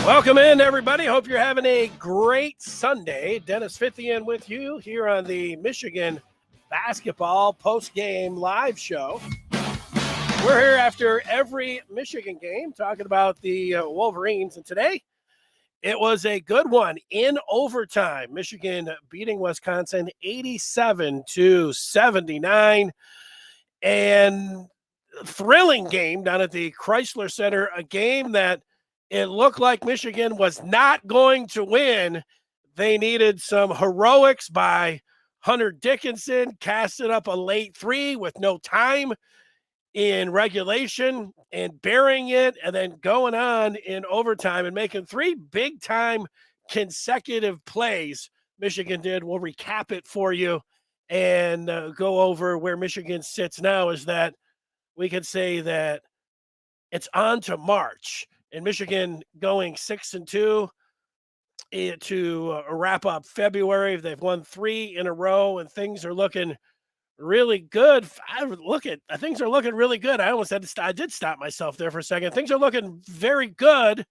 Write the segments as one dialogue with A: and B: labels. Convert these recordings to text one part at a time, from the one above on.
A: Welcome in, everybody. Hope you're having a great Sunday. Dennis Fithian with you here on the Michigan Basketball Postgame Live Show. We're here after every Michigan game talking about the Wolverines, and today it was a good one in overtime. Michigan beating Wisconsin 87-79, and thrilling game down at the Chrysler Center, a game that it looked like Michigan was not going to win. They needed some heroics by Hunter Dickinson, casting up a late three with no time in regulation and burying it, and then going on in overtime and making three big-time consecutive plays. Michigan did. We'll recap it for you and go over where Michigan sits now. Is that we could say that it's on to March. And Michigan going 6-2 to wrap up February. They've won 3 in a row, and things are looking really good. Things are looking really good. I did stop myself there for a second. Things are looking very good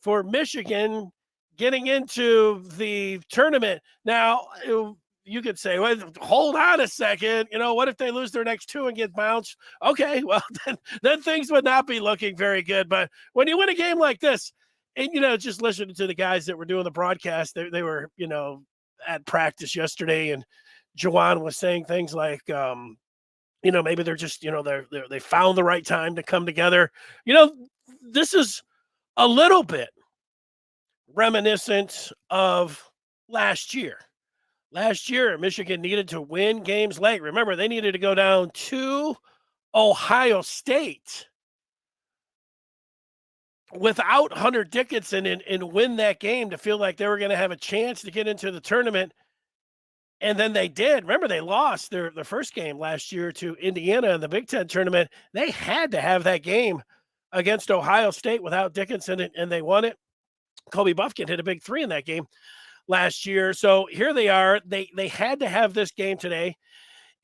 A: for Michigan getting into the tournament. Now, you could say, well, hold on a second. What if they lose their next 2 and get bounced? Okay, well, then things would not be looking very good. But when you win a game like this, and, just listening to the guys that were doing the broadcast, they were, at practice yesterday, and Jawan was saying things like, maybe they're just, they found the right time to come together. This is a little bit reminiscent of last year. Last year, Michigan needed to win games late. Remember, they needed to go down to Ohio State without Hunter Dickinson and win that game to feel like they were going to have a chance to get into the tournament. And then they did. Remember, they lost their first game last year to Indiana in the Big Ten tournament. They had to have that game against Ohio State without Dickinson, and they won it. Kobe Buffkin hit a big 3 in that game last year. So here they are. They had to have this game today.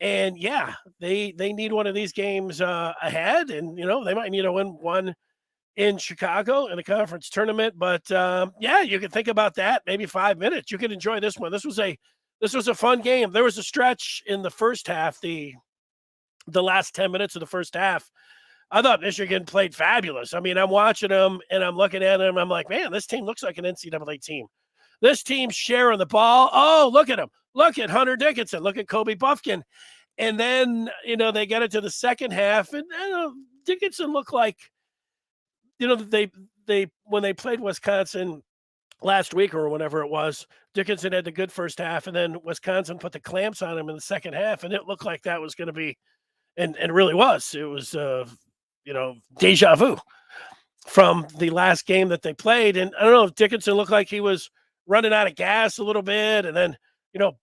A: And yeah, they need one of these games ahead. And, they might need to win one in Chicago in the conference tournament. But yeah, you can think about that. Maybe 5 minutes. You can enjoy this one. This was a fun game. There was a stretch in the first half, the last 10 minutes of the first half. I thought Michigan played fabulous. I mean, I'm watching them and I'm looking at them. I'm like, man, this team looks like an NCAA team. This team's sharing the ball. Oh, look at him. Look at Hunter Dickinson. Look at Kobe Buffkin. And then, they get it to the second half. And Dickinson looked like, they when they played Wisconsin last week or whenever it was, Dickinson had the good first half. And then Wisconsin put the clamps on him in the second half. And it looked like that was going to be, and it really was. It was, deja vu from the last game that they played. And I don't know if Dickinson looked like he was running out of gas a little bit. And then,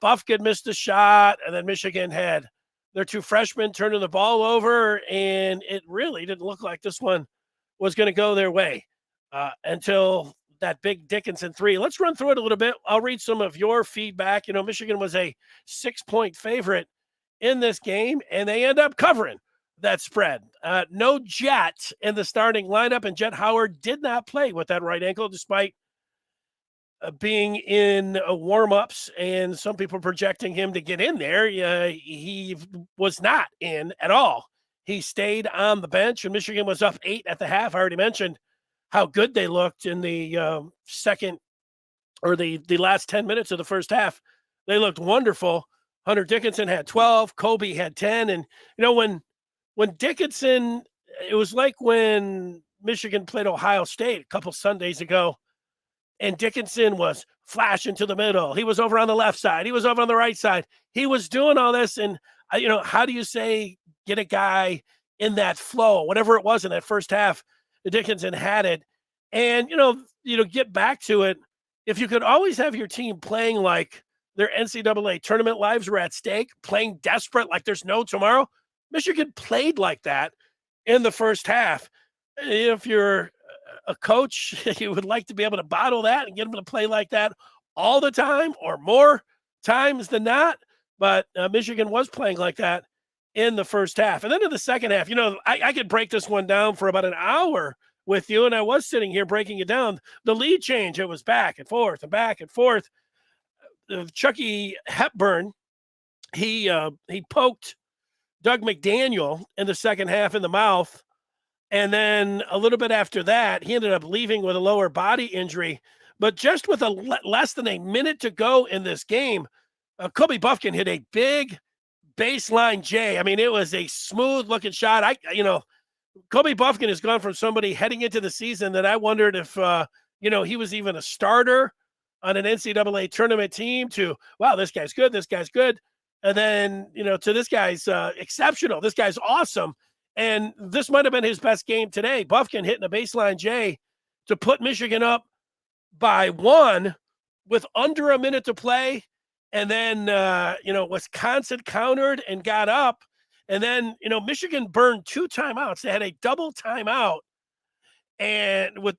A: Buffkin missed a shot. And then Michigan had their 2 freshmen turning the ball over. And it really didn't look like this one was going to go their way until that big Dickinson 3. Let's run through it a little bit. I'll read some of your feedback. Michigan was a 6-point favorite in this game, and they end up covering that spread. No Jet in the starting lineup, and Jet Howard did not play with that right ankle despite being in warm-ups, and some people projecting him to get in there. He was not in at all. He stayed on the bench, and Michigan was up 8 at the half. I already mentioned how good they looked in the second or the last 10 minutes of the first half. They looked wonderful. Hunter Dickinson had 12. Kobe had 10. And, when Dickinson, it was like when Michigan played Ohio State a couple Sundays ago, and Dickinson was flashing to the middle. He was over on the left side. He was over on the right side. He was doing all this. And, how do you say get a guy in that flow, whatever it was in that first half? Dickinson had it. And, get back to it. If you could always have your team playing like their NCAA tournament lives were at stake, playing desperate like there's no tomorrow, Michigan played like that in the first half. If you're a coach, you would like to be able to bottle that and get them to play like that all the time or more times than not. but Michigan was playing like that in the first half. And then in the second half, I could break this one down for about an hour with you, and I was sitting here breaking it down. The lead change, it was back and forth and back and forth. Chucky Hepburn, he poked Doug McDaniel in the second half in the mouth. And then a little bit after that, he ended up leaving with a lower body injury. But just with less than a minute to go in this game, Kobe Buffkin hit a big baseline J. I mean, it was a smooth looking shot. Kobe Buffkin has gone from somebody heading into the season that I wondered if, he was even a starter on an NCAA tournament team to, wow, this guy's good. This guy's good. And then, to this guy's exceptional. This guy's awesome. And this might have been his best game today. Buffkin hitting a baseline J to put Michigan up by 1 with under a minute to play. And then, Wisconsin countered and got up. And then, Michigan burned 2 timeouts. They had a double timeout. And with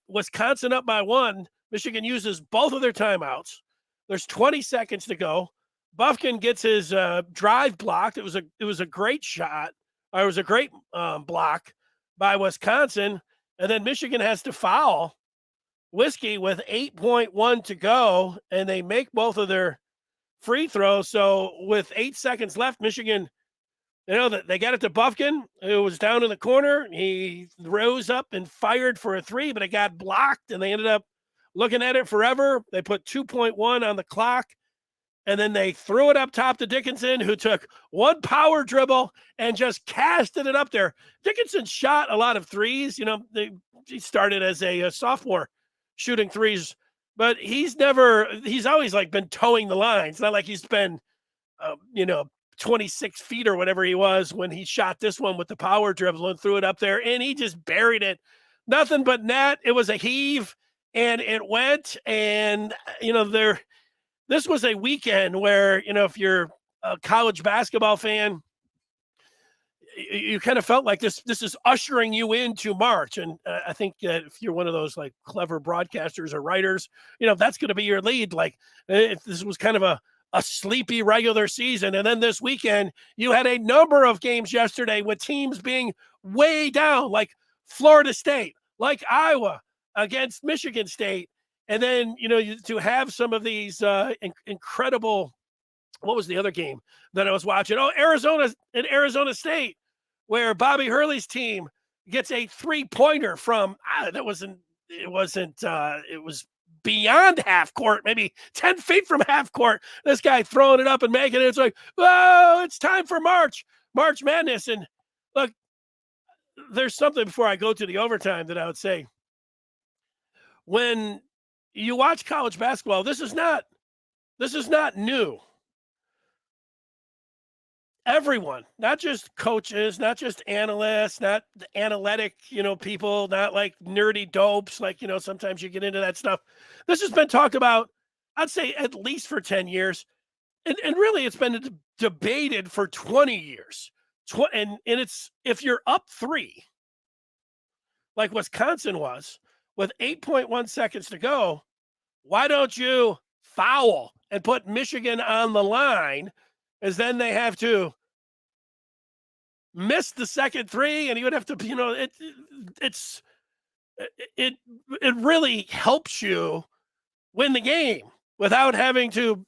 A: Wisconsin up by 1, Michigan uses both of their timeouts. There's 20 seconds to go. Buffkin gets his drive blocked. It was a great shot. Or it was a great block by Wisconsin. And then Michigan has to foul Whiskey with 8.1 to go, and they make both of their free throws. So with 8 seconds left, Michigan, they got it to Buffkin, who was down in the corner. He rose up and fired for a 3, but it got blocked, and they ended up looking at it forever. They put 2.1 on the clock, and then they threw it up top to Dickinson, who took one power dribble and just casted it up there. Dickinson shot a lot of threes. He started as a sophomore shooting threes, but he's always like been towing the line. It's not like he's been, 26 feet or whatever he was when he shot this one with the power dribble and threw it up there, and he just buried it. Nothing but net. It was a heave, and it went. And, this was a weekend where, if you're a college basketball fan, you kind of felt like this is ushering you into March. And I think that if you're one of those like clever broadcasters or writers, that's going to be your lead. Like if this was kind of a sleepy regular season. And then this weekend, you had a number of games yesterday with teams being way down, like Florida State, like Iowa against Michigan State. And then, to have some of these incredible, what was the other game that I was watching? Oh, Arizona State, where Bobby Hurley's team gets a 3-pointer from, it was beyond half court, maybe 10 feet from half court. This guy throwing it up and making it. It's like, oh, it's time for March Madness. And look, there's something before I go to the overtime that I would say. When you watch college basketball, this is not new. Everyone, not just coaches, not just analysts, not the analytic, people, not like nerdy dopes, like, sometimes you get into that stuff. This has been talked about, I'd say at least for 10 years. And really it's been debated for 20 years. And it's, if you're up 3, like Wisconsin was, with 8.1 seconds to go, why don't you foul and put Michigan on the line, as then they have to miss the second 3, and you would have to, it really helps you win the game without having to,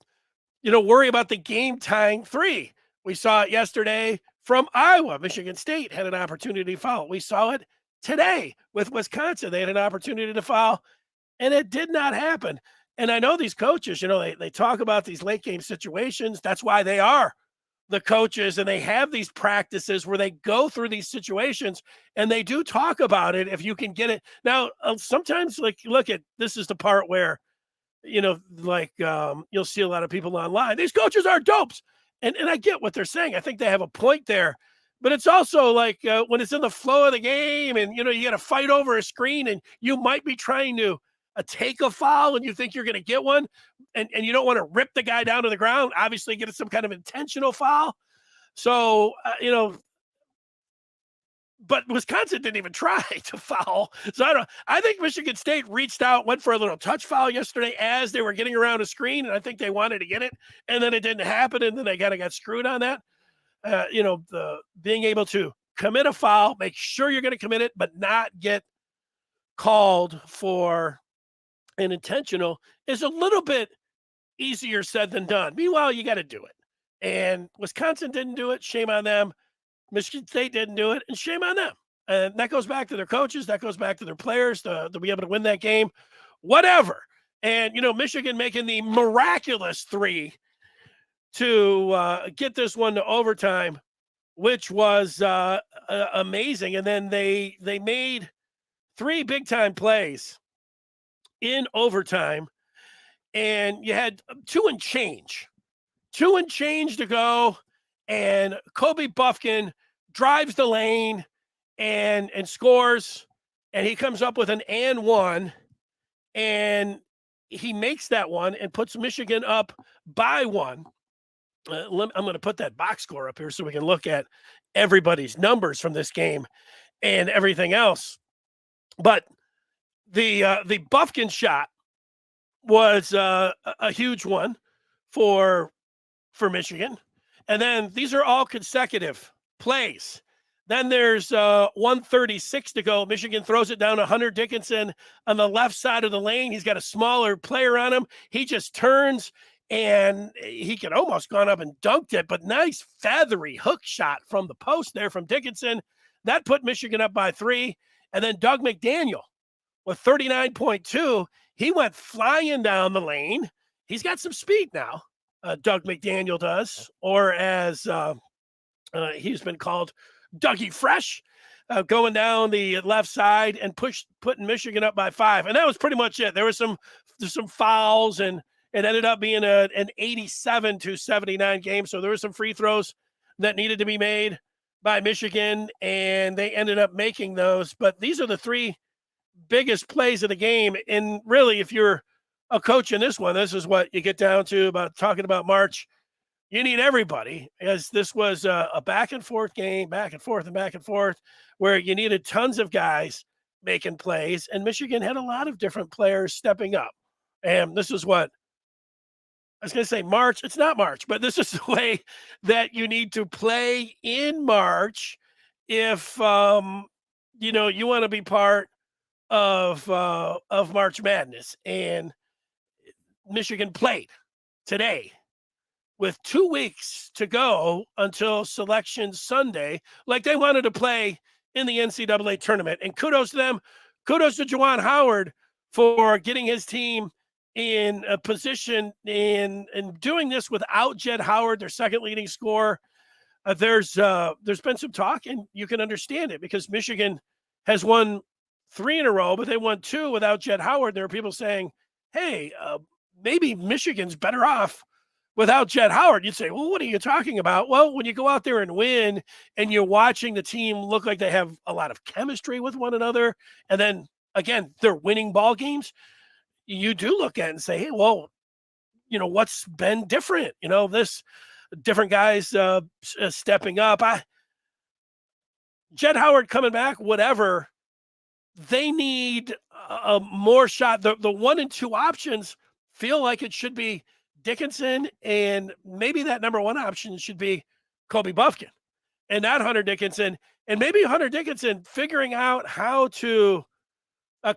A: worry about the game tying 3. We saw it yesterday from Iowa. Michigan State had an opportunity to foul. We saw it today with Wisconsin. They had an opportunity to foul, and it did not happen. And I know these coaches, they talk about these late game situations. That's why they are the coaches, and they have these practices where they go through these situations, and they do talk about it if you can get it. Now, sometimes, like, look at, this is the part where, you'll see a lot of people online. These coaches are dopes. And I get what they're saying. I think they have a point there. But it's also like when it's in the flow of the game and, you got to fight over a screen and you might be trying to take a foul and you think you're going to get one and you don't want to rip the guy down to the ground, obviously get some kind of intentional foul. So, but Wisconsin didn't even try to foul. So I think Michigan State reached out, went for a little touch foul yesterday as they were getting around a screen, and I think they wanted to get it, and then it didn't happen, and then they kind of got screwed on that. The being able to commit a foul, make sure you're going to commit it, but not get called for an intentional is a little bit easier said than done. Meanwhile, you got to do it. And Wisconsin didn't do it. Shame on them. Michigan State didn't do it, and shame on them. And that goes back to their coaches. That goes back to their players to be able to win that game, whatever. And, Michigan making the miraculous three to get this one to overtime, which was amazing. And then they made 3 big-time plays in overtime, and you had 2 and change to go, and Kobe Buffkin drives the lane and scores, and he comes up with an and one, and he makes that one and puts Michigan up by 1. I'm going to put that box score up here so we can look at everybody's numbers from this game and everything else. But the Buffkin shot was a huge one for Michigan. And then these are all consecutive plays. Then there's 1:36 to go. Michigan throws it down to Hunter Dickinson on the left side of the lane. He's got a smaller player on him. He just turns, and he could almost gone up and dunked it, but nice feathery hook shot from the post there from Dickinson. That put Michigan up by 3. And then Doug McDaniel with 39.2. He went flying down the lane. He's got some speed now. Doug McDaniel does, or as he's been called, Dougie Fresh, going down the left side and putting Michigan up by 5. And that was pretty much it. There's some fouls, and it ended up being an 87-79 game. So there were some free throws that needed to be made by Michigan, and they ended up making those. But these are the 3 biggest plays of the game. And really, if you're a coach in this one, this is what you get down to about talking about March. You need everybody, as this was a back and forth game, back and forth, where you needed tons of guys making plays, and Michigan had a lot of different players stepping up. And this is what I was going to say, March. It's not March, but this is the way that you need to play in March if you want to be part of March Madness. And Michigan played today with 2 weeks to go until Selection Sunday, like they wanted to play in the NCAA tournament. And kudos to them. Kudos to Juwan Howard for getting his team in a position in doing this without Jed Howard, their second leading scorer. There's been some talk, and you can understand it, because Michigan has won 3 in a row, but they won 2 without Jed Howard. There are people saying, hey, maybe Michigan's better off without Jed Howard. You'd say, well, what are you talking about? Well, when you go out there and win, and you're watching the team look like they have a lot of chemistry with one another, and then, again, they're winning ball games, you do look at it and say, hey, well, what's been different? This different guys stepping up. Jed Howard coming back, whatever. They need a more shot. The 1 and 2 options feel like it should be Dickinson, and maybe that number 1 option should be Kobe Buffkin and not Hunter Dickinson. And maybe Hunter Dickinson figuring out how to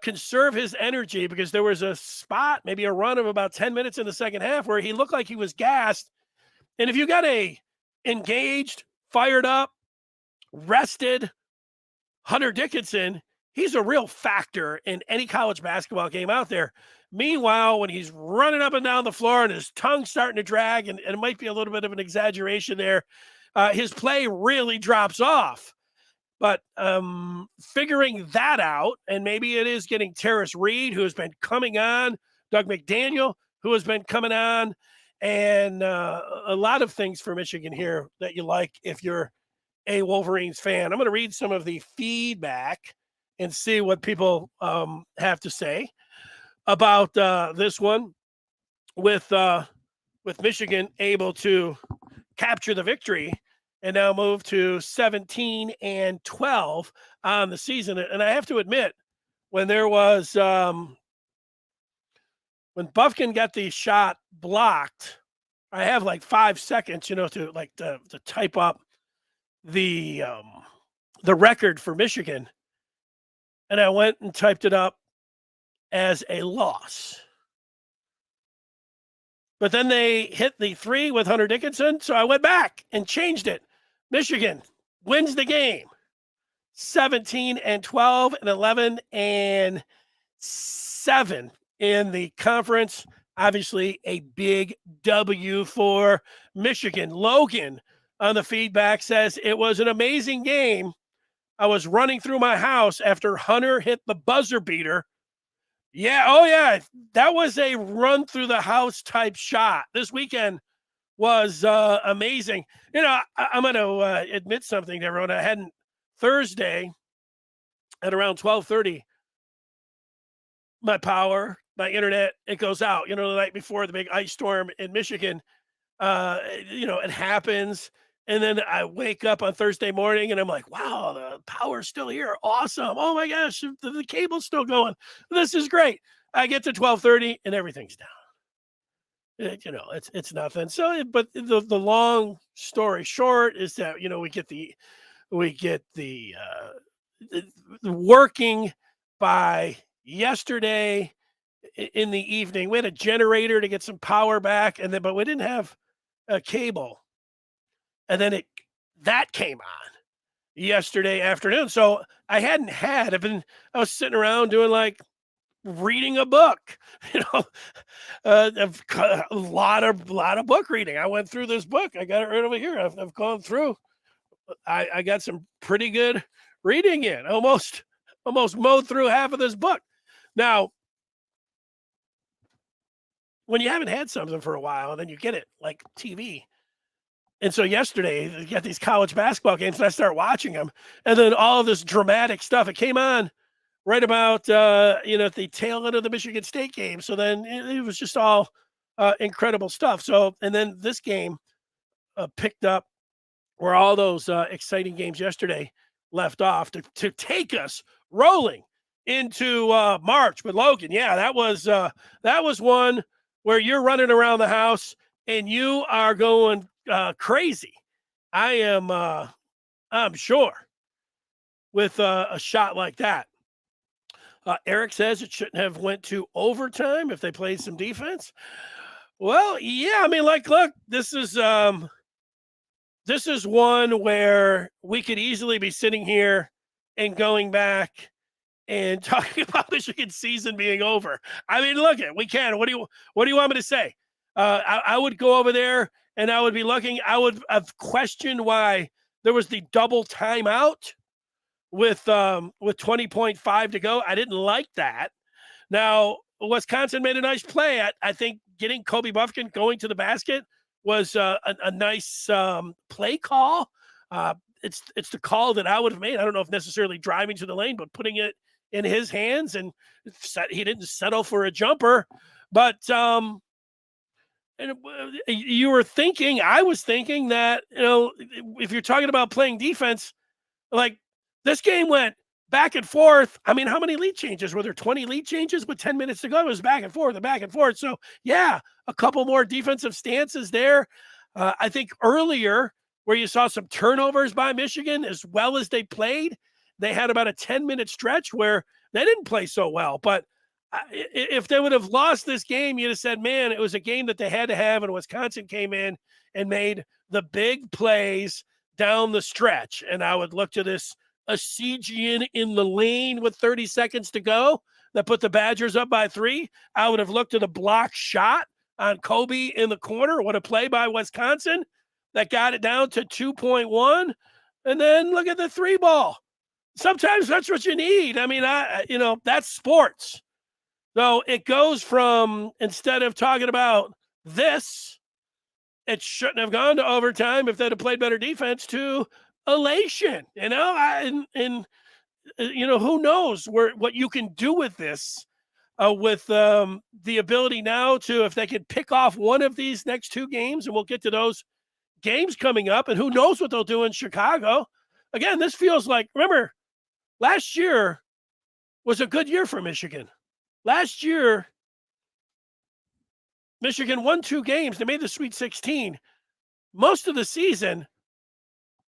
A: conserve his energy, because there was a spot, maybe a run of about 10 minutes in the second half, where he looked like he was gassed. And if you got a engaged, fired up, rested Hunter Dickinson, he's a real factor in any college basketball game out there. Meanwhile, when he's running up and down the floor and his tongue's starting to drag, and it might be a little bit of an exaggeration there, his play really drops off. But figuring that out, and maybe it is getting Terrace Reed, who has been coming on, Doug McDaniel, who has been coming on, and a lot of things for Michigan here that you like if you're a Wolverines fan. I'm going to read some of the feedback and see what people have to say about this one with Michigan able to capture the victory and now moved to 17-12 on the season. And I have to admit, when there was when Buffkin got the shot blocked, I have like 5 seconds, to type up the record for Michigan, and I went and typed it up as a loss. But then they hit the 3 with Hunter Dickinson, so I went back and changed it. Michigan wins the game, 17-12 and 11-7 in the conference. Obviously, a big W for Michigan. Logan on the feedback says it was an amazing game. I was running through my house after Hunter hit the buzzer beater. Yeah, oh yeah, that was a run through the house type shot. This weekend was amazing. I'm going to admit something to everyone. I hadn't Thursday at around 12:30. My power, my internet, it goes out. The night before the big ice storm in Michigan. It happens. And then I wake up on Thursday morning and I'm like, wow, the power's still here. Awesome. Oh my gosh, the cable's still going. This is great. I get to 12:30 and everything's down. It's nothing. So, but the long story short is that, we get the working by yesterday in the evening. We had a generator to get some power back, but we didn't have a cable. And then that came on yesterday afternoon. So I was sitting around doing reading a book, a lot of book reading. I went through this book. I got it right over here. I've gone through. I got some pretty good reading in. Almost mowed through half of this book. Now, when you haven't had something for a while, and then you get it like TV. And so yesterday, you got these college basketball games, and I start watching them, and then all of this dramatic stuff. It came on right about at the tail end of the Michigan State game. So then it was just all incredible stuff. So, and then this game picked up where all those exciting games yesterday left off to take us rolling into March with Logan. Yeah, that was one where you're running around the house and you are going crazy. I am, I'm sure, with a shot like that. Eric says it shouldn't have went to overtime if they played some defense. Well, yeah, I mean, look, this is one where we could easily be sitting here and going back and talking about Michigan's season being over. I mean, look, we can. What do you want me to say? I would go over there and I would be looking. I would have questioned why there was the double timeout with 20.5 to go. I didn't like that. Now, Wisconsin made a nice play. I think getting Kobe Buffkin going to the basket was a nice play call. It's the call that I would have made. I don't know if necessarily driving to the lane, but putting it in his hands, and he didn't settle for a jumper. But and I was thinking that, if you're talking about playing defense, like this game went back and forth. I mean, how many lead changes? Were there 20 lead changes with 10 minutes to go? It was back and forth and back and forth. So, yeah, a couple more defensive stances there. I think earlier where you saw some turnovers by Michigan as well as they played, they had about a 10-minute stretch where they didn't play so well. But if they would have lost this game, you'd have said, man, it was a game that they had to have, and Wisconsin came in and made the big plays down the stretch. And I would look to this Asigian in the lane with 30 seconds to go that put the Badgers up by 3. I would have looked at a block shot on Kobe in the corner. What a play by Wisconsin that got it down to 2.1. And then look at the 3 ball. Sometimes that's what you need. I mean, that's sports. So it goes from, instead of talking about this, it shouldn't have gone to overtime if they'd have played better defense, to elation, and who knows what you can do with this, with the ability now to, if they could pick off one of these next 2 games, and we'll get to those games coming up, and who knows what they'll do in Chicago. Again, this feels like, remember, last year was a good year for Michigan. Last year, Michigan won 2 games. They made the Sweet 16. Most of the season,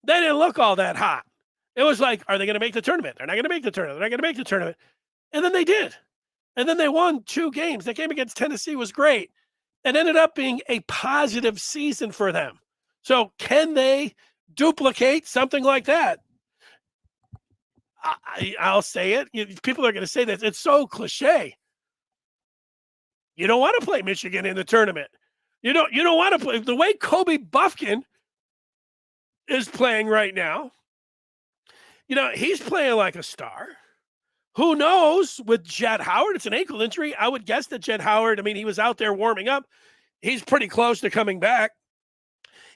A: they didn't look all that hot. It was like, are they going to make the tournament? They're not going to make the tournament. They're not going to make the tournament. And then they did. And then they won 2 games. That game against Tennessee was great. It ended up being a positive season for them. So can they duplicate something like that? I'll say it. People are going to say that. It's so cliche. You don't want to play Michigan in the tournament. You don't want to play. The way Kobe Buffkin is playing right now, he's playing like a star. Who knows with Jett Howard? It's an ankle injury. I would guess that Jett Howard, he was out there warming up. He's pretty close to coming back.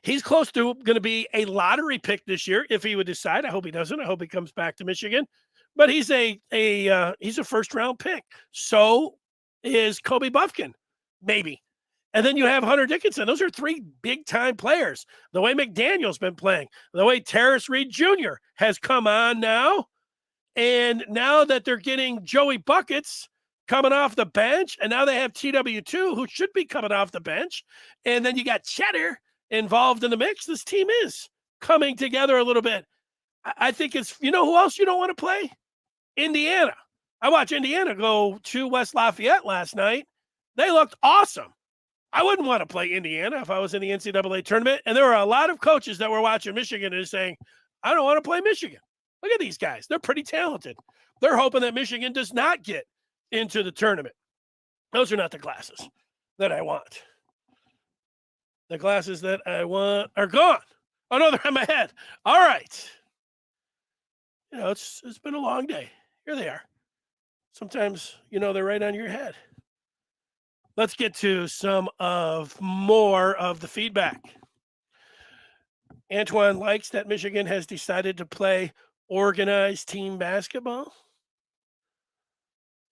A: He's close to going to be a lottery pick this year if he would decide. I hope he doesn't. I hope he comes back to Michigan. But he's a first round pick. So is Kobe Buffkin, maybe. And then you have Hunter Dickinson. Those are 3 big time players. The way McDaniel's been playing, the way Terrace Reed Jr. has come on now. And now that they're getting Joey Buckets coming off the bench, and now they have TW2 who should be coming off the bench. And then you got Cheddar involved in the mix. This team is coming together a little bit. I think it's, who else you don't want to play? Indiana. I watched Indiana go to West Lafayette last night. They looked awesome. I wouldn't want to play Indiana if I was in the NCAA tournament. And there were a lot of coaches that were watching Michigan and saying, I don't want to play Michigan. Look at these guys. They're pretty talented. They're hoping that Michigan does not get into the tournament. Those are not the classes that I want. The classes that I want are gone. Oh, no, they're on my head. All right. It's been a long day. Here they are. Sometimes, they're right on your head. Let's get to some more of the feedback. Antoine likes that Michigan has decided to play organized team basketball.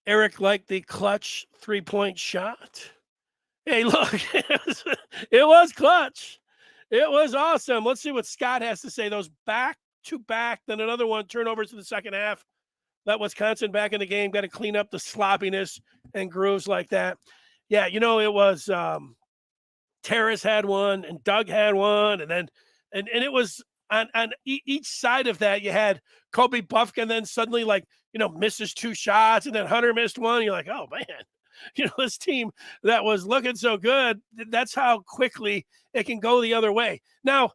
A: Eric liked the clutch 3-point shot. Hey, look, it was clutch. It was awesome. Let's see what Scott has to say. Those back-to-back, then another one, turnovers in the second half. Let Wisconsin back in the game. Got to clean up the sloppiness and grooves like that. Yeah, it was Terrace had one and Doug had one, and then and it was on each side of that you had Kobe Buffkin, then suddenly misses 2 shots, and then Hunter missed one. You're like, oh man, this team that was looking so good, that's how quickly it can go the other way. Now,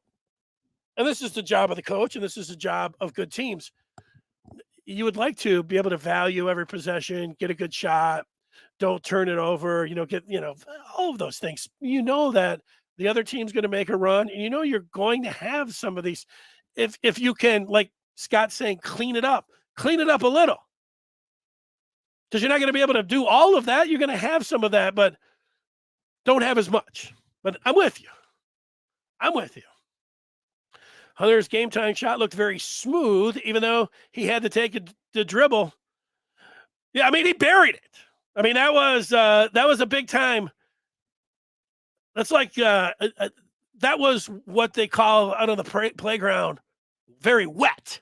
A: and this is the job of the coach, and this is the job of good teams. You would like to be able to value every possession, get a good shot, don't turn it over, get, all of those things. That the other team's going to make a run, and you're going to have some of these. If you can, like Scott's saying, clean it up a little. Because you're not going to be able to do all of that. You're going to have some of that, but don't have as much. But I'm with you. Hunter's game time shot looked very smooth, even though he had to take the dribble. Yeah, he buried it. That was a big time. That's like that was what they call out on the playground, very wet.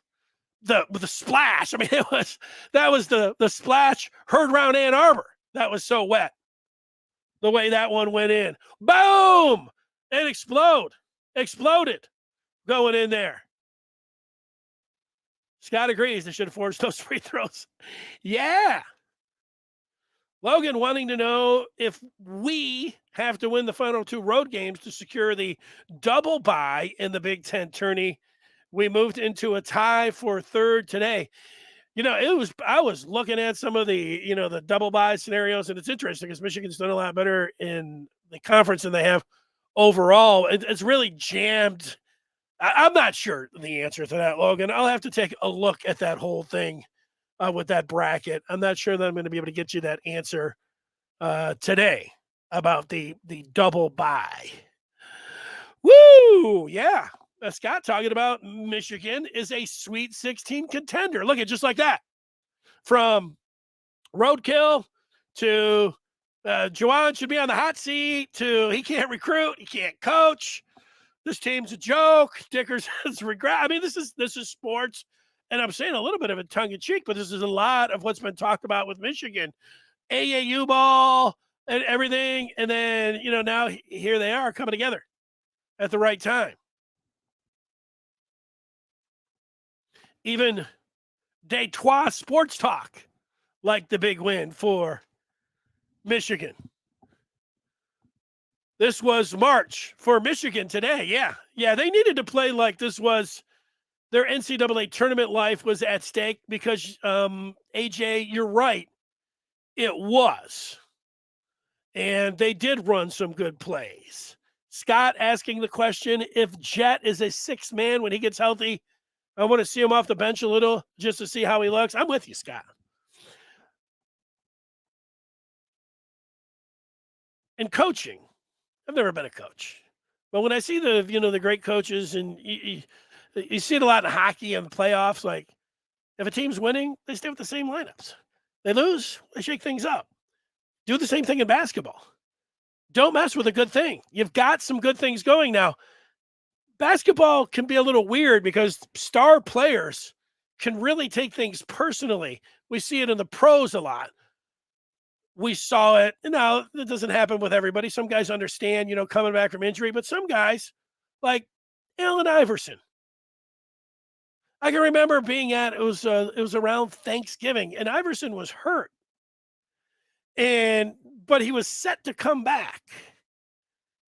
A: The splash. That was the splash heard around Ann Arbor. That was so wet. The way that one went in, boom, it exploded, going in there. Scott agrees they should have forced those free throws. Yeah. Logan wanting to know if we have to win the final 2 road games to secure the double bye in the Big Ten tourney. We moved into a tie for 3rd today. I was looking at some of the, the double bye scenarios, and it's interesting because Michigan's done a lot better in the conference than they have overall. It's really jammed. I'm not sure the answer to that, Logan. I'll have to take a look at that whole thing. With that bracket, I'm not sure that I'm going to be able to get you that answer today about the double bye. Woo! Yeah. Scott talking about Michigan is a Sweet 16 contender. Look at just like that. From roadkill to Juwan should be on the hot seat to he can't recruit, he can't coach. this team's a joke. Dickerson's regret. I mean, this is sports, and I'm saying a little bit of it tongue in cheek, but this is a lot of what's been talked about with Michigan, AAU ball and everything, and then now here they are coming together at the right time. Even Detroit sports talk like the big win for Michigan. This was March for Michigan today. Yeah, they needed to play like this was their NCAA tournament life was at stake because, AJ, you're right. It was. And they did run some good plays. Scott asking the question, if Jet is a sixth man when he gets healthy, I want to see him off the bench a little just to see how he looks. I'm with you, Scott. And coaching, I've never been a coach. But when I see the great coaches, and you see it a lot in hockey and the playoffs, like if a team's winning, they stay with the same lineups. They lose, they shake things up. Do the same thing in basketball. Don't mess with a good thing. You've got some good things going now. Basketball can be a little weird because star players can really take things personally. We see it in the pros a lot. We saw it. Now, it doesn't happen with everybody. Some guys understand, coming back from injury, but some guys, like Allen Iverson. I can remember being it was around Thanksgiving, and Iverson was hurt. But he was set to come back.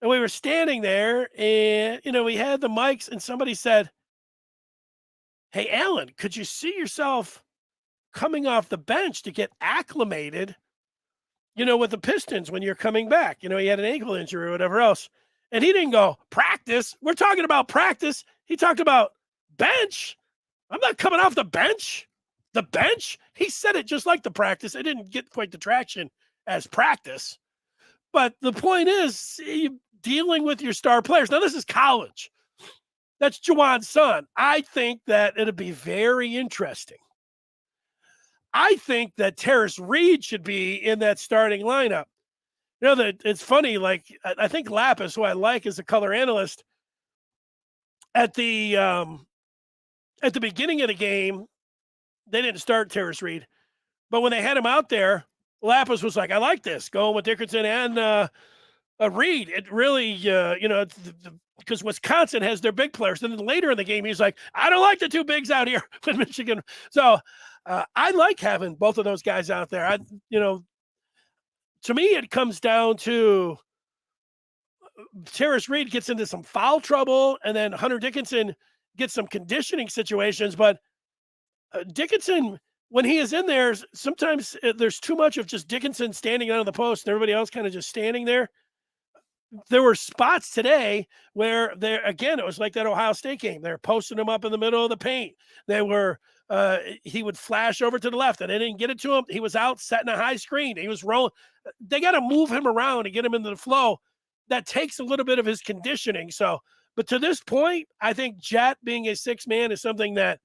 A: And we were standing there, and we had the mics, and somebody said, "Hey, Allen, could you see yourself coming off the bench to get acclimated, with the Pistons when you're coming back?" He had an ankle injury or whatever else. And he didn't go, "Practice? We're talking about practice." He talked about bench. I'm not coming off the bench. The bench? He said it just like the practice. It didn't get quite the traction as practice. But the point is, dealing with your star players. Now, this is college. That's Juwan's son. I think that it'll be very interesting. I think that Terrace Reed should be in that starting lineup. That it's funny, like, I think Lapis, who I like as a color analyst, at the beginning of the game, they didn't start Terrace Reed. But when they had him out there, Lapis was like, "I like this, going with Dickerson and Reed." It really, because Wisconsin has their big players. And then later in the game, he's like, "I don't like the two bigs out here with Michigan." So I like having both of those guys out there. To me, it comes down to Terrace Reed gets into some foul trouble, and then Hunter Dickinson gets some conditioning situations. But Dickinson, when he is in there, sometimes there's too much of just Dickinson standing out on the post and everybody else kind of just standing there. There were spots today where it was like that Ohio State game. They're posting him up in the middle of the paint. He would flash over to the left, and they didn't get it to him. He was out setting a high screen. He was rolling. They got to move him around and get him into the flow. That takes a little bit of his conditioning. But to this point, I think Jet being a six man is something that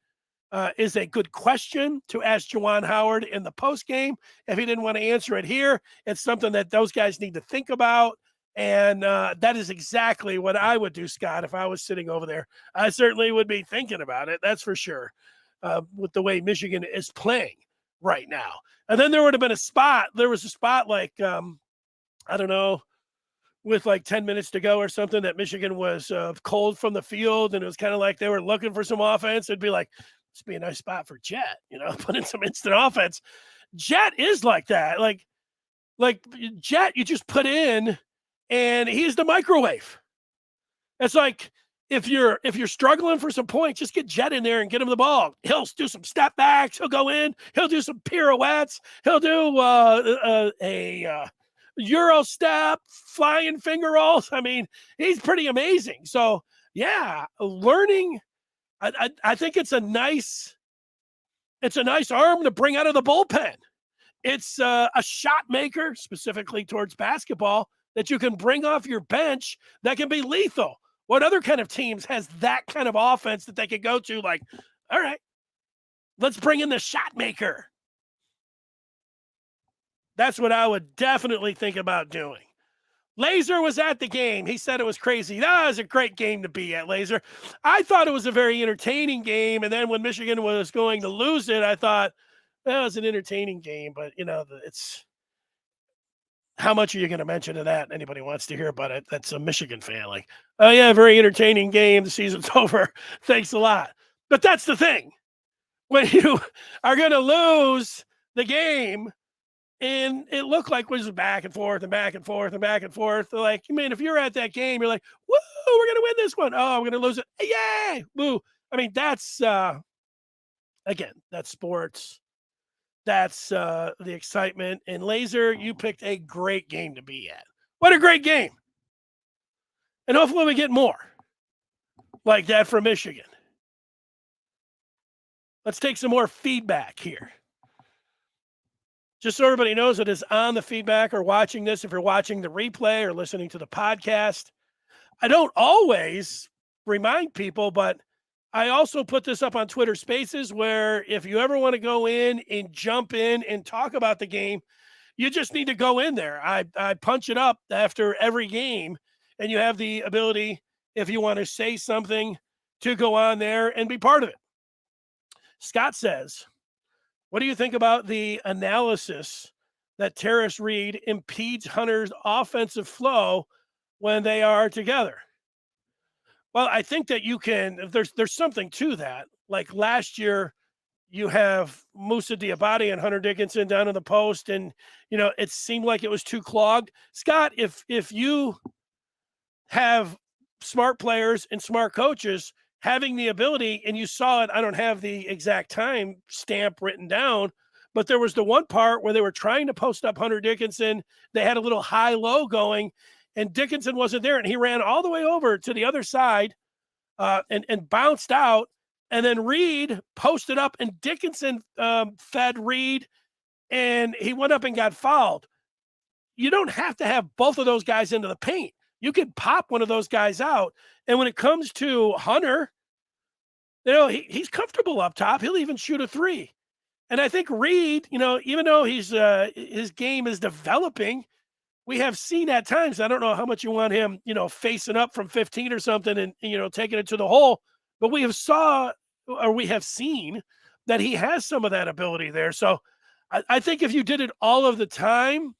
A: is a good question to ask Juwan Howard in the post game. If he didn't want to answer it here, it's something that those guys need to think about. And that is exactly what I would do, Scott, if I was sitting over there. I certainly would be thinking about it, that's for sure, with the way Michigan is playing right now. And then there would have been a spot. There was a spot like, I don't know, with like 10 minutes to go or something, that Michigan was cold from the field, and it was kind of like they were looking for some offense. It'd be like, this would be a nice spot for Jet, put in some instant offense. Jet is like that. Like Jet, you just put in, and he's the microwave. It's like if you're struggling for some points, just get Jet in there and get him the ball. He'll do some step backs. He'll go in. He'll do some pirouettes. He'll do a Euro step, flying finger rolls. I mean, he's pretty amazing. So yeah, learning. I think it's a nice arm to bring out of the bullpen. It's a shot maker, specifically towards basketball, that you can bring off your bench that can be lethal. What other kind of teams has that kind of offense that they could go to? Like, all right, let's bring in the shot maker. That's what I would definitely think about doing. Laser was at the game. He said it was crazy. That was a great game to be at, Laser. I thought it was a very entertaining game. And then when Michigan was going to lose it, I thought that was an entertaining game. But, it's how much are you going to mention of that? Anybody wants to hear about it? That's a Michigan fan. Like, oh, yeah, very entertaining game. The season's over. Thanks a lot. But that's the thing. When you are going to lose the game, and it looked like we was back and forth and back and forth and back and forth. Like, I mean, if you're at that game, you're like, woo, we're going to win this one. Oh, we're going to lose it. Yay, woo. I mean, that's, again, that's sports. That's the excitement. And Laser, you picked a great game to be at. What a great game. And hopefully we get more like that from Michigan. Let's take some more feedback here. Just so everybody knows it is on the feedback or watching this, if you're watching the replay or listening to the podcast. I don't always remind people, but I also put this up on Twitter Spaces where if you ever want to go in and jump in and talk about the game, you just need to go in there. I punch it up after every game, and you have the ability, if you want to say something, to go on there and be part of it. Scott says, what do you think about the analysis that Terrace Reed impedes Hunter's offensive flow when they are together? Well, I think that you can, there's something to that. Like last year, you have Musa Diabate and Hunter Dickinson down in the post, and it seemed like it was too clogged. Scott, if you have smart players and smart coaches having the ability, and you saw it, I don't have the exact time stamp written down, but there was the one part where they were trying to post up Hunter Dickinson. They had a little high-low going, and Dickinson wasn't there, and he ran all the way over to the other side and bounced out, and then Reed posted up, and Dickinson fed Reed, and he went up and got fouled. You don't have to have both of those guys into the paint. You could pop one of those guys out, and when it comes to Hunter, he's comfortable up top. He'll even shoot a three. And I think Reed, even though his game is developing, we have seen at times, I don't know how much you want him, facing up from 15 or something and, taking it to the hole, but we have seen that he has some of that ability there. So I think if you did it all of the time,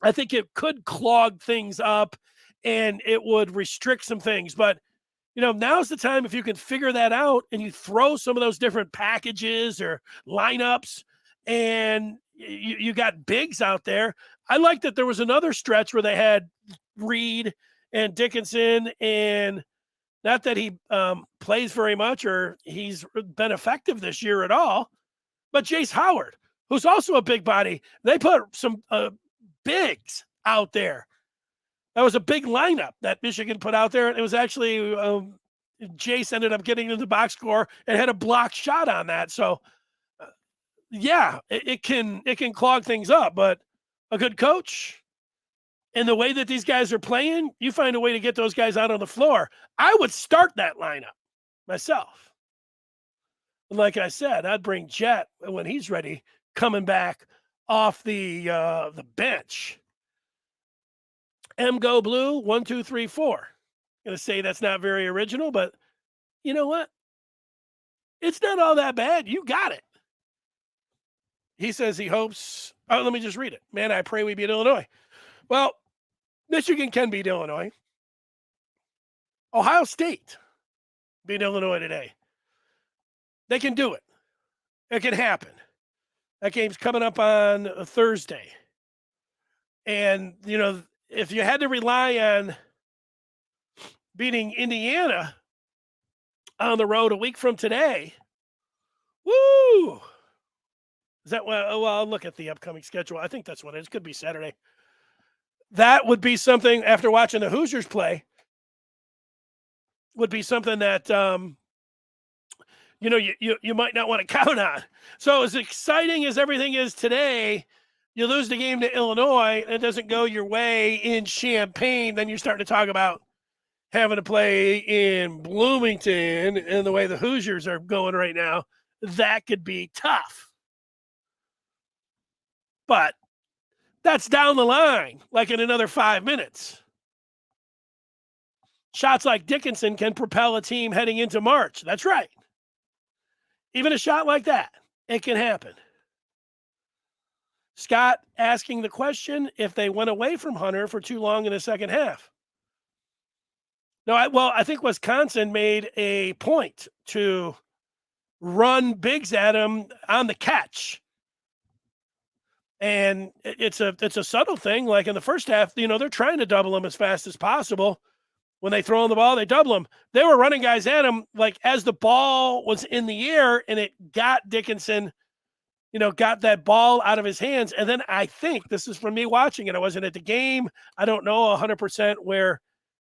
A: I think it could clog things up and it would restrict some things. But, now's the time if you can figure that out and you throw some of those different packages or lineups and you got bigs out there. I like that there was another stretch where they had Reed and Dickinson, and not that he plays very much or he's been effective this year at all, but Jace Howard, who's also a big body. They put some bigs out there. That was a big lineup that Michigan put out there. And it was actually Jace ended up getting into the box score and had a blocked shot on that. So, it can clog things up, but a good coach and the way that these guys are playing, you find a way to get those guys out on the floor. I would start that lineup myself. And like I said, I'd bring Jet when he's ready, coming back off the bench. M Go Blue 1 2 3 4. Gonna say that's not very original, but you know what? It's not all that bad. You got it. He says he hopes. Oh, let me just read it. Man, I pray we beat Illinois. Well, Michigan can beat Illinois. Ohio State beat Illinois today. They can do it. It can happen. That game's coming up on a Thursday. And, if you had to rely on beating Indiana on the road a week from today, woo! Is that well? I'll look at the upcoming schedule. I think that's what it is. Could be Saturday. That would be something after watching the Hoosiers play. Would be something that you might not want to count on. So as exciting as everything is today, you lose the game to Illinois, and it doesn't go your way in Champaign, then you're starting to talk about having to play in Bloomington and the way the Hoosiers are going right now. That could be tough. But that's down the line, like in another 5 minutes. Shots like Dickinson can propel a team heading into March. That's right. Even a shot like that, it can happen. Scott asking the question if they went away from Hunter for too long in the second half. No, I think Wisconsin made a point to run bigs at him on the catch. And it's a subtle thing. Like in the first half, they're trying to double him as fast as possible. When they throw him the ball, they double him. They were running guys at him like as the ball was in the air and it got Dickinson, got that ball out of his hands. And then I think, this is from me watching it, I wasn't at the game. I don't know 100% where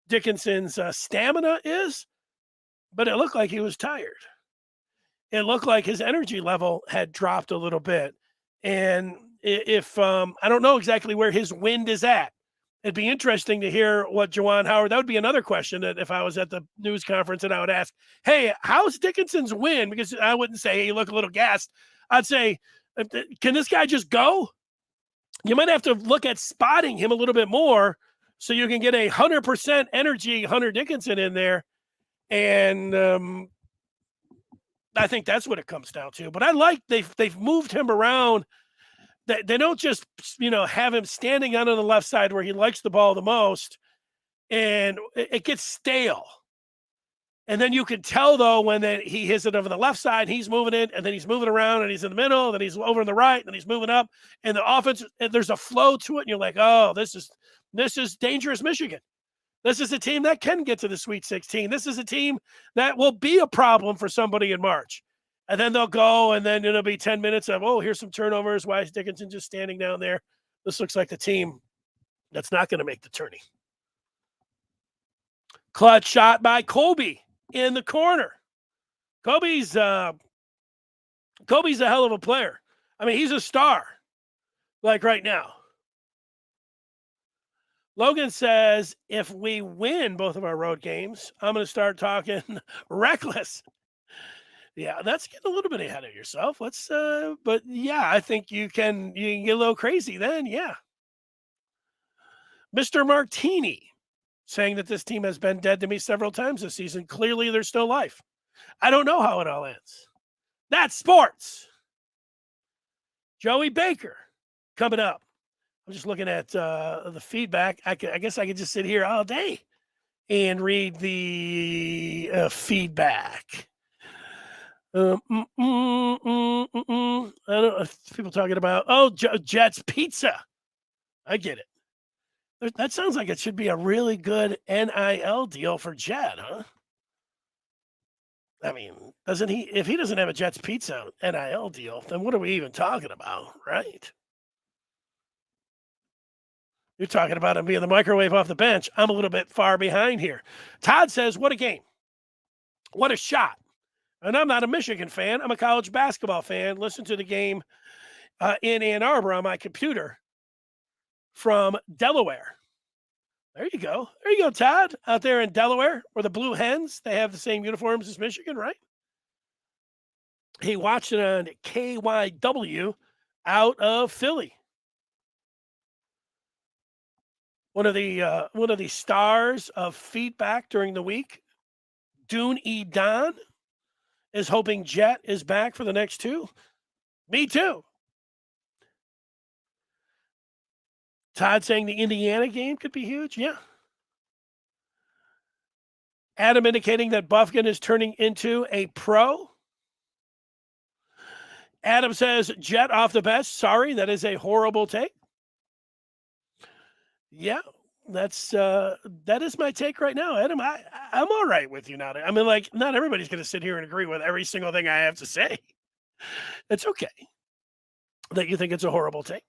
A: Dickinson's stamina is, but it looked like he was tired. It looked like his energy level had dropped a little bit. And if I don't know exactly where his wind is at. It'd be interesting to hear what Juwan Howard, that would be another question that if I was at the news conference and I would ask, hey, how's Dickinson's wind? Because I wouldn't say, hey, you look a little gassed. I'd say, can this guy just go? You might have to look at spotting him a little bit more so you can get 100% energy Hunter Dickinson in there. And I think that's what it comes down to. But I like they've moved him around. They don't just, have him standing out on the left side where he likes the ball the most, and it gets stale. And then you can tell, though, when he hits it over the left side, he's moving it, and then he's moving around, and he's in the middle, then he's over on the right, and then he's moving up. And the offense, there's a flow to it, and you're like, oh, this is dangerous Michigan. This is a team that can get to the Sweet 16. This is a team that will be a problem for somebody in March. And then they'll go, and then it'll be 10 minutes of, oh, here's some turnovers. Why is Dickinson just standing down there? This looks like the team that's not going to make the tourney. Clutch shot by Kobe in the corner. Kobe's a hell of a player. I mean, he's a star, like right now. Logan says, if we win both of our road games, I'm going to start talking reckless. Yeah, that's getting a little bit ahead of yourself. But yeah, I think you can get a little crazy then. Yeah. Mr. Martini saying that this team has been dead to me several times this season. Clearly, there's still life. I don't know how it all ends. That's sports. Joey Baker coming up. I'm just looking at the feedback. I guess I could just sit here all day and read the feedback. I don't know, people talking about, Jets pizza. I get it. That sounds like it should be a really good NIL deal for Jet, huh? I mean, doesn't he? If he doesn't have a Jets pizza NIL deal, then what are we even talking about, right? You're talking about him being the microwave off the bench. I'm a little bit far behind here. Todd says, what a game. What a shot. And I'm not a Michigan fan. I'm a college basketball fan. Listen to the game in Ann Arbor on my computer from Delaware. There you go. There you go, Todd. Out there in Delaware, where the Blue Hens, they have the same uniforms as Michigan, right? He watched it on KYW out of Philly. One of the stars of feedback during the week, Dune E. Don, is hoping Jet is back for the next two. Me too. Todd saying the Indiana game could be huge. Yeah. Adam indicating that Buffkin is turning into a pro. Adam says Jet off the bench. Sorry, that is a horrible take. Yeah, that is my take right now, Adam. I'm all right with you now. I mean, like, not everybody's going to sit here and agree with every single thing I have to say. It's okay that you think it's a horrible take.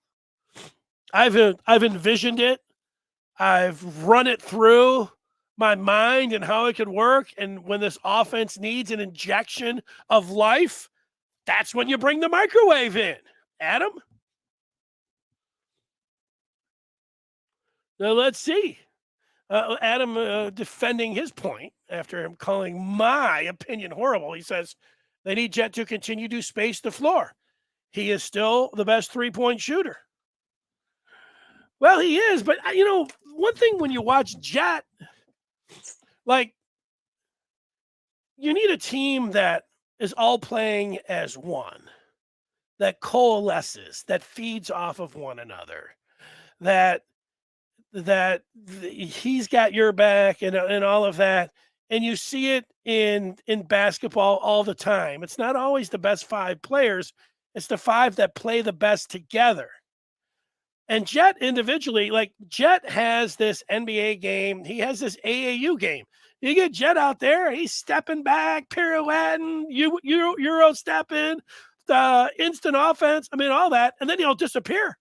A: I've envisioned it. I've run it through my mind and how it could work. And when this offense needs an injection of life, that's when you bring the microwave in, Adam. Now, let's see. Adam defending his point after him calling my opinion horrible. He says they need Jet to continue to space the floor. He is still the best three-point shooter. Well, he is, but one thing when you watch Jet, Like, you need a team that is all playing as one, that coalesces, that feeds off of one another, that he's got your back and all of that. And you see it in basketball all the time. It's not always the best five players, it's the five that play the best together. And Jet individually, like Jet has this NBA game, he has this AAU game. You get Jet out there, he's stepping back, pirouetting, Euro stepping, the instant offense, I mean, all that. And then he'll disappear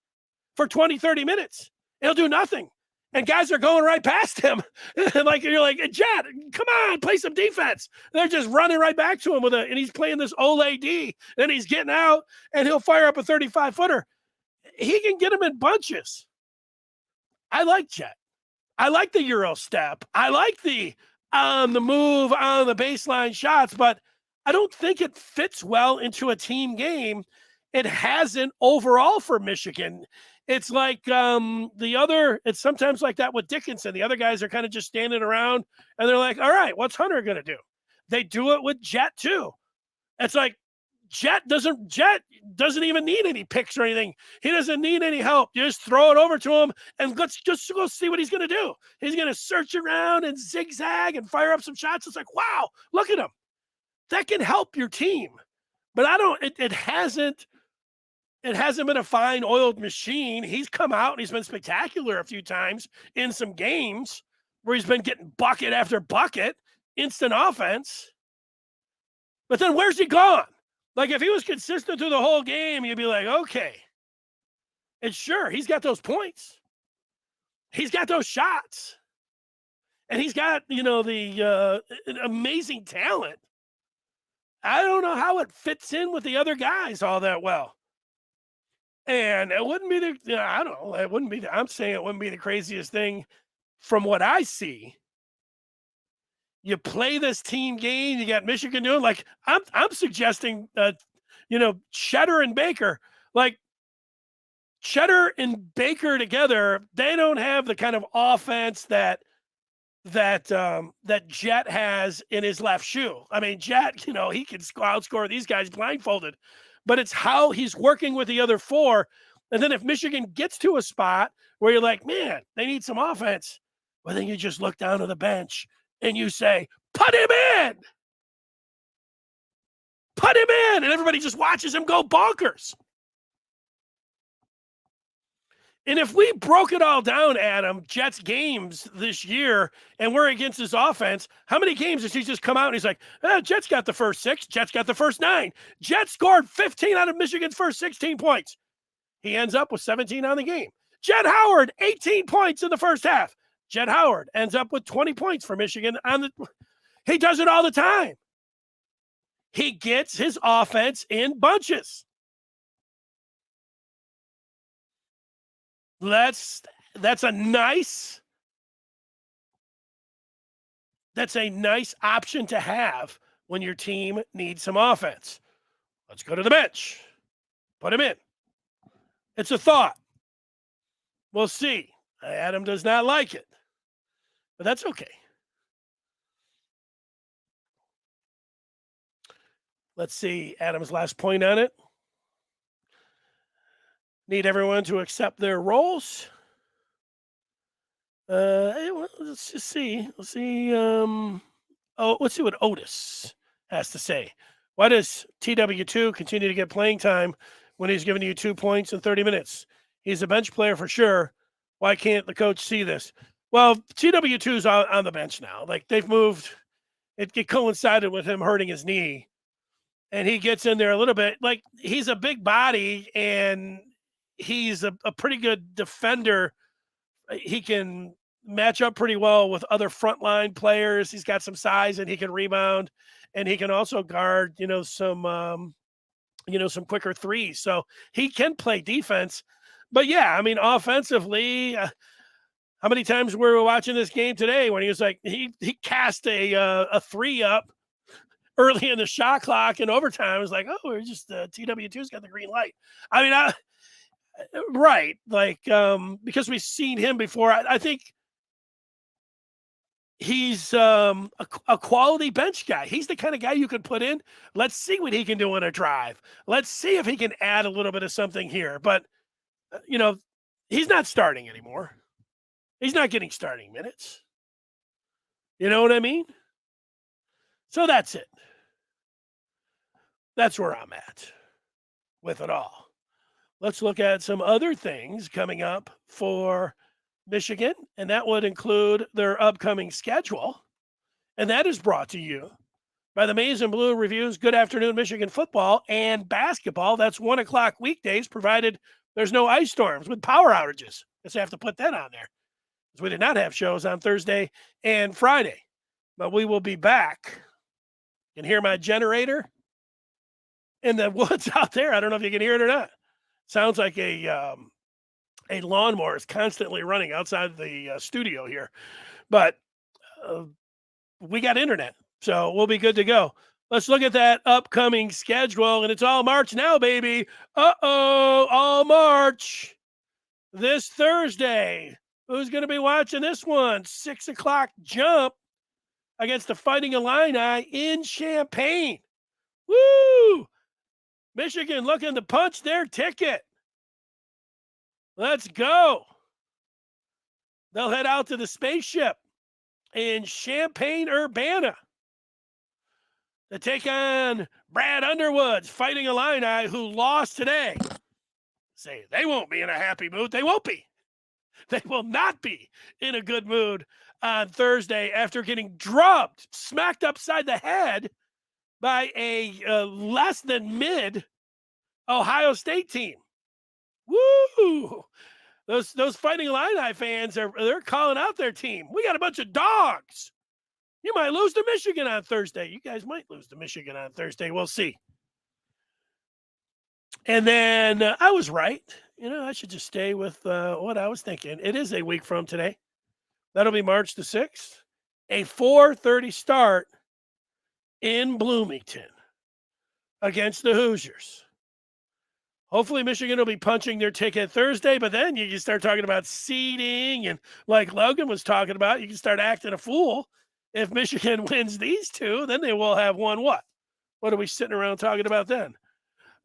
A: for 20, 30 minutes. He'll do nothing. And guys are going right past him. And like, you're like, Jet, come on, play some defense. And they're just running right back to him and he's playing this Ole D. Then he's getting out and he'll fire up a 35-footer. He can get him in bunches. I like Jet. I like the Euro step. I like the on the move, on the baseline shots, but I don't think it fits well into a team game. It hasn't overall for Michigan. It's like it's sometimes like that with Dickinson. The other guys are kind of just standing around and they're like, all right, what's Hunter going to do? They do it with Jet too. It's like Jet doesn't even need any picks or anything. He doesn't need any help. You just throw it over to him and let's just go see what he's going to do. He's going to search around and zigzag and fire up some shots. It's like, wow, look at him. That can help your team. But it hasn't been a fine oiled machine. He's come out and he's been spectacular a few times in some games where he's been getting bucket after bucket, instant offense. But then where's he gone? Like, if he was consistent through the whole game, you'd be like, okay. And sure, he's got those points. He's got those shots. And he's got, the amazing talent. I don't know how it fits in with the other guys all that well. And it wouldn't be I'm saying it wouldn't be the craziest thing from what I see. You play this team game, you got Michigan doing like I'm suggesting Cheddar and Baker. Like Cheddar and Baker together, they don't have the kind of offense that Jet has in his left shoe. I mean, Jet, he can outscore these guys blindfolded, but it's how he's working with the other four. And then if Michigan gets to a spot where you're like, man, they need some offense, well, then you just look down to the bench and you say, put him in. Put him in. And everybody just watches him go bonkers. And if we broke it all down, Adam, Jets games this year, and we're against his offense, how many games does he just come out and he's like, Jets got the first 6, Jets got the first 9. Jets scored 15 out of Michigan's first 16 points. He ends up with 17 on the game. Jet Howard, 18 points in the first half. Jet Howard ends up with 20 points for Michigan. He does it all the time. He gets his offense in bunches. That's a nice option to have when your team needs some offense. Let's go to the bench. Put him in. It's a thought. We'll see. Adam does not like it, but that's okay. Let's see Adam's last point on it. Need everyone to accept their roles. Let's just see. Let's see. Let's see what Otis has to say. Why does TW2 continue to get playing time when he's giving you 2 points in 30 minutes? He's a bench player for sure. Why can't the coach see this? Well, TW2's on the bench now. Like, they've moved. It coincided with him hurting his knee. And he gets in there a little bit. Like, he's a big body, and he's a pretty good defender. He can match up pretty well with other frontline players. He's got some size, and he can rebound. And he can also guard, some quicker threes. So he can play defense. But, yeah, I mean, offensively, how many times were we watching this game today when he was like, he cast a 3 up early in the shot clock and overtime? I was like, oh, we're just TW2's got the green light. I mean, right. Like, because we've seen him before. I think he's a quality bench guy. He's the kind of guy you could put in. Let's see what he can do in a drive. Let's see if he can add a little bit of something here. But, he's not starting anymore. He's not getting starting minutes. You know what I mean? So that's it. That's where I'm at with it all. Let's look at some other things coming up for Michigan, and that would include their upcoming schedule. And that is brought to you by the Maize and Blue Reviews Good Afternoon Michigan Football and Basketball. That's 1 o'clock weekdays, provided there's no ice storms with power outages. Guess I have to put that on there, because we did not have shows on Thursday and Friday. But we will be back. You can hear my generator in the woods out there. I don't know if you can hear it or not. Sounds like a lawnmower is constantly running outside the studio here. But we got internet, so we'll be good to go. Let's look at that upcoming schedule, and it's all March now, baby. All March. This Thursday, who's going to be watching this one? 6 o'clock jump against the Fighting Illini in Champaign. Woo! Michigan looking to punch their ticket. Let's go. They'll head out to the spaceship in Champaign-Urbana to take on Brad Underwood's Fighting Illini, who lost today. Say they won't be in a happy mood. They won't be. They will not be in a good mood on Thursday after getting drubbed, smacked upside the head by a less than mid Ohio State team. Woo! Those Fighting Illini fans they're calling out their team. We got a bunch of dogs. You might lose to Michigan on Thursday. You guys might lose to Michigan on Thursday. We'll see. And then I was right. I should just stay with what I was thinking. It is a week from today. That'll be March the 6th. A 4:30 start in Bloomington against the Hoosiers. Hopefully Michigan will be punching their ticket Thursday, but then you can start talking about seeding, and like Logan was talking about, you can start acting a fool. If Michigan wins these two, then they will have won what? What are we sitting around talking about then?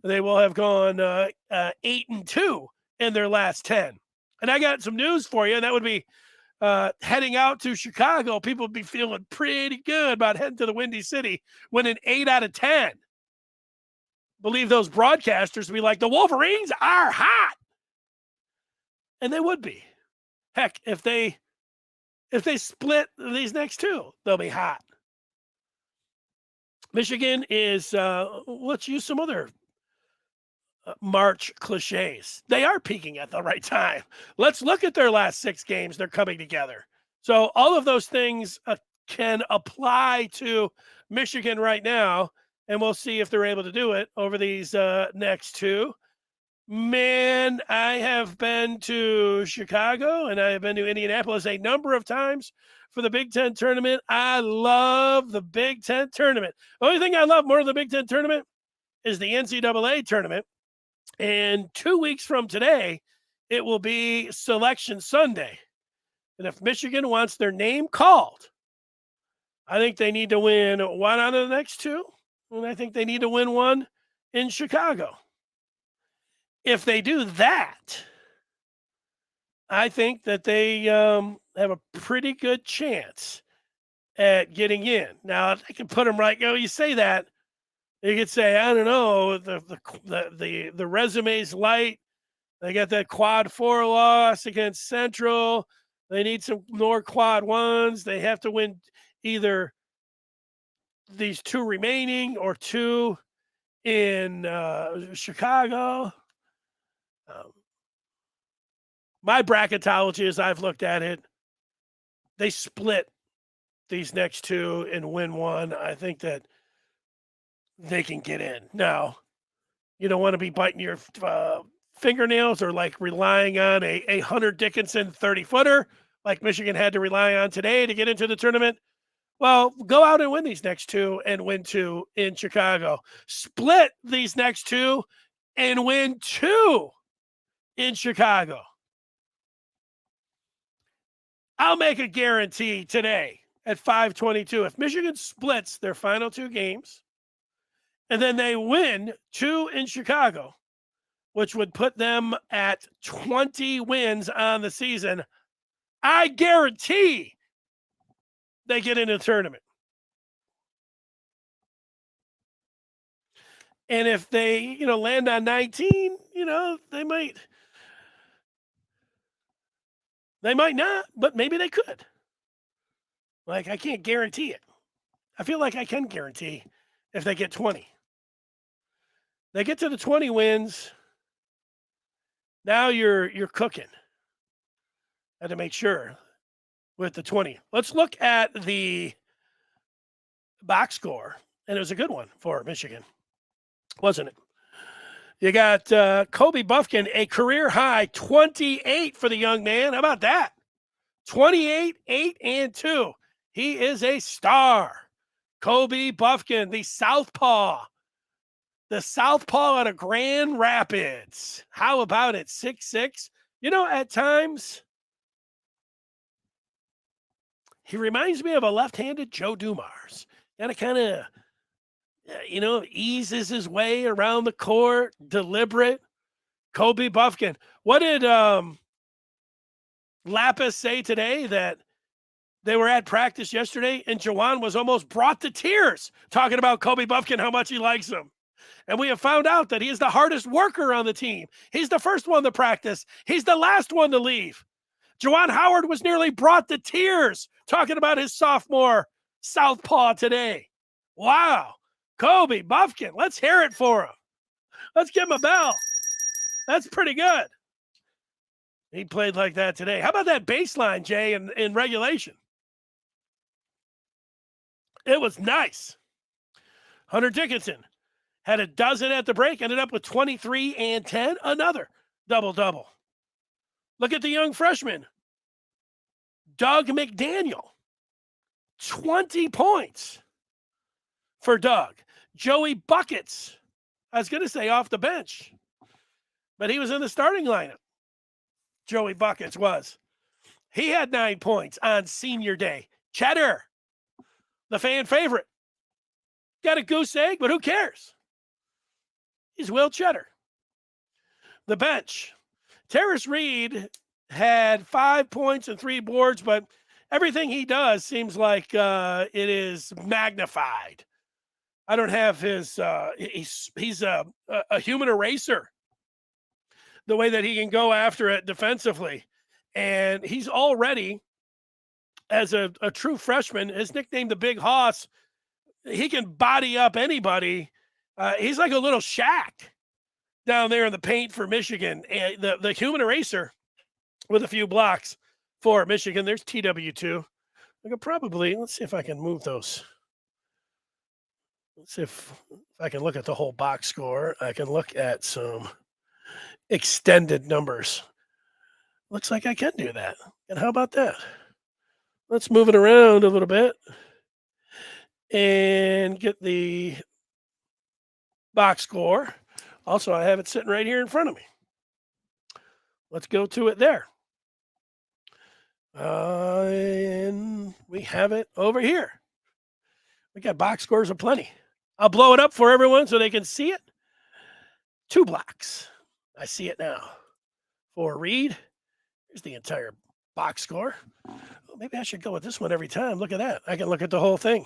A: They will have gone 8-2 in their last 10. And I got some news for you, and that would be heading out to Chicago. People would be feeling pretty good about heading to the Windy City, winning 8 out of 10. Believe those broadcasters would be like, the Wolverines are hot. And they would be. Heck, if they split these next two, they'll be hot. Michigan is, let's use some other March cliches. They are peaking at the right time. Let's look at their last 6 games. They're coming together. So all of those things can apply to Michigan right now, and we'll see if they're able to do it over these next two. Man, I have been to Chicago and I have been to Indianapolis a number of times for the Big Ten tournament. I love the Big Ten tournament. The only thing I love more than the Big Ten tournament is the NCAA tournament. And 2 weeks from today, it will be Selection Sunday. And if Michigan wants their name called, I think they need to win one out of the next two. And I think they need to win one in Chicago. If they do that, I think that they have a pretty good chance at getting in. Now, I can put them right. You say that, you could say, I don't know, the resume's light. They got that quad 4 loss against Central. They need some more quad 1s. They have to win either these 2 remaining or 2 in Chicago. My bracketology, as I've looked at it, they split these next 2 and win 1. I think that they can get in. Now, you don't want to be biting your fingernails or like relying on a Hunter Dickinson 30-footer like Michigan had to rely on today to get into the tournament. Well, go out and win these next 2 and win 2 in Chicago. Split these next 2 and win 2 in Chicago. I'll make a guarantee today at 522. If Michigan splits their final 2 games and then they win 2 in Chicago, which would put them at 20 wins on the season, I guarantee they get into the tournament. And if they, land on 19, they might not, but maybe they could. Like, I can't guarantee it. I feel like I can guarantee if they get 20. They get to the 20 wins. Now you're cooking. I had to make sure with the 20. Let's look at the box score, and it was a good one for Michigan, wasn't it? You got Kobe Buffkin, a career high 28 for the young man. How about that? 28, 8, and 2. He is a star. Kobe Buffkin, the southpaw. The southpaw out of Grand Rapids. How about it? 6'6". At times, he reminds me of a left-handed Joe Dumars. Kind of, eases his way around the court, deliberate. Kobe Buffkin. What did Lapis say today? That they were at practice yesterday, and Jawan was almost brought to tears talking about Kobe Buffkin, how much he likes him. And we have found out that he is the hardest worker on the team. He's the first one to practice. He's the last one to leave. Jawan Howard was nearly brought to tears talking about his sophomore southpaw today. Wow. Kobe Buffkin, let's hear it for him. Let's give him a bell. That's pretty good. He played like that today. How about that baseline, Jay, in regulation? It was nice. Hunter Dickinson had a dozen at the break, ended up with 23 and 10, another double-double. Look at the young freshman, Doug McDaniel, 20 points for Doug. Joey Buckets, I was going to say off the bench, but he was in the starting lineup. Joey Buckets was. He had 9 points on senior day. Cheddar, the fan favorite. Got a goose egg, but who cares? He's Will Cheddar. The bench. Terrace Reed had 5 points and 3 boards, but everything he does seems like it is magnified. I don't have his he's a human eraser. The way that he can go after it defensively. And he's already, as a true freshman, his nickname, the Big Hoss, he can body up anybody. He's like a little Shaq down there in the paint for Michigan. And the human eraser with a few blocks for Michigan. There's TW2. I could probably, let's see if I can move those. Let's see if I can look at the whole box score. I can look at some extended numbers. Looks like I can do that. And how about that? Let's move it around a little bit and get the box score. Also, I have it sitting right here in front of me. Let's go to it there. And we have it over here. We got box scores aplenty. I'll blow it up for everyone so they can see it. 2 blocks. I see it now. For Reed, here's the entire box score. Well, maybe I should go with this one every time. Look at that. I can look at the whole thing.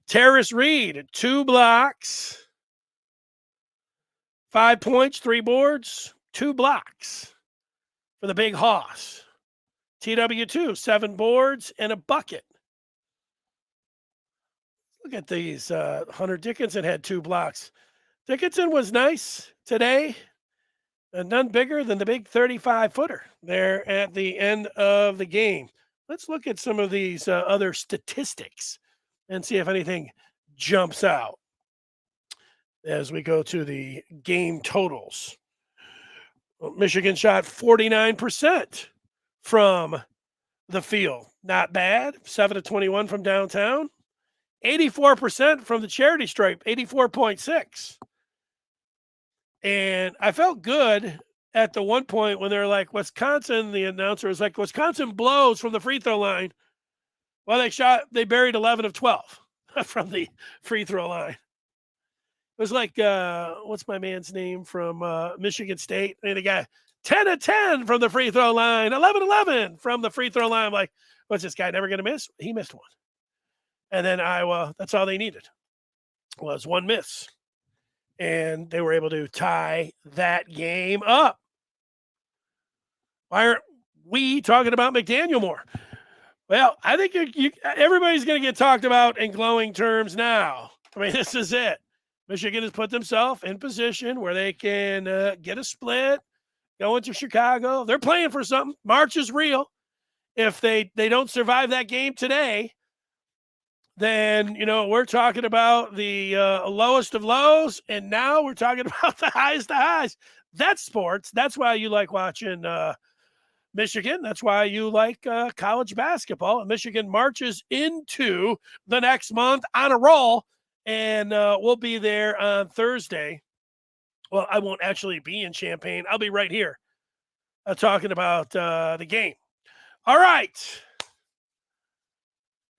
A: Terrace Reed, 2 blocks. 5 points, 3 boards, 2 blocks for the Big Hoss. TW2, 7 boards and a bucket. Look at these. Hunter Dickinson had 2 blocks. Dickinson was nice today. And none bigger than the big 35-footer there at the end of the game. Let's look at some of these other statistics and see if anything jumps out as we go to the game totals. Well, Michigan shot 49% from the field. Not bad. 7 of 21 from downtown. 84% from the charity stripe, 84.6. And I felt good at the one point when they're like, Wisconsin, the announcer was like, Wisconsin blows from the free throw line. Well, they buried 11 of 12 from the free throw line. It was like, what's my man's name from Michigan State? And the guy, 10 of 10 from the free throw line, 11-11 from the free throw line. I'm like, what's this guy never going to miss? He missed one. And then Iowa, that's all they needed was one miss. And they were able to tie that game up. Why aren't we talking about McDaniel more? Well, I think everybody's going to get talked about in glowing terms now. I mean, this is it. Michigan has put themselves in position where they can get a split, go into Chicago. They're playing for something. March is real. If they don't survive that game today, then, we're talking about the lowest of lows, and now we're talking about the highest of highs. That's sports. That's why you like watching Michigan. That's why you like college basketball. Michigan marches into the next month on a roll, and we'll be there on Thursday. Well, I won't actually be in Champaign. I'll be right here talking about the game. All right.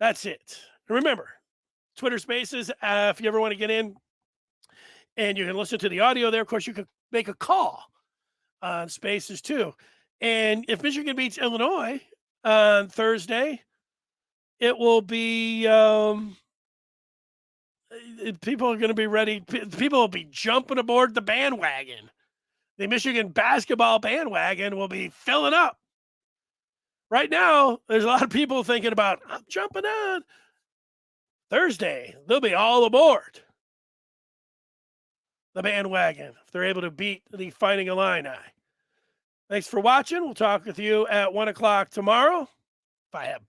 A: That's it. Remember, Twitter Spaces, if you ever want to get in and you can listen to the audio there, of course, you can make a call on Spaces too. And if Michigan beats Illinois on Thursday, it will be people are going to be ready. People will be jumping aboard the bandwagon. The Michigan basketball bandwagon will be filling up. Right now, there's a lot of people thinking about, I'm jumping on. Thursday, they'll be all aboard the bandwagon if they're able to beat the Fighting Illini. Thanks for watching. We'll talk with you at 1 o'clock tomorrow. If I have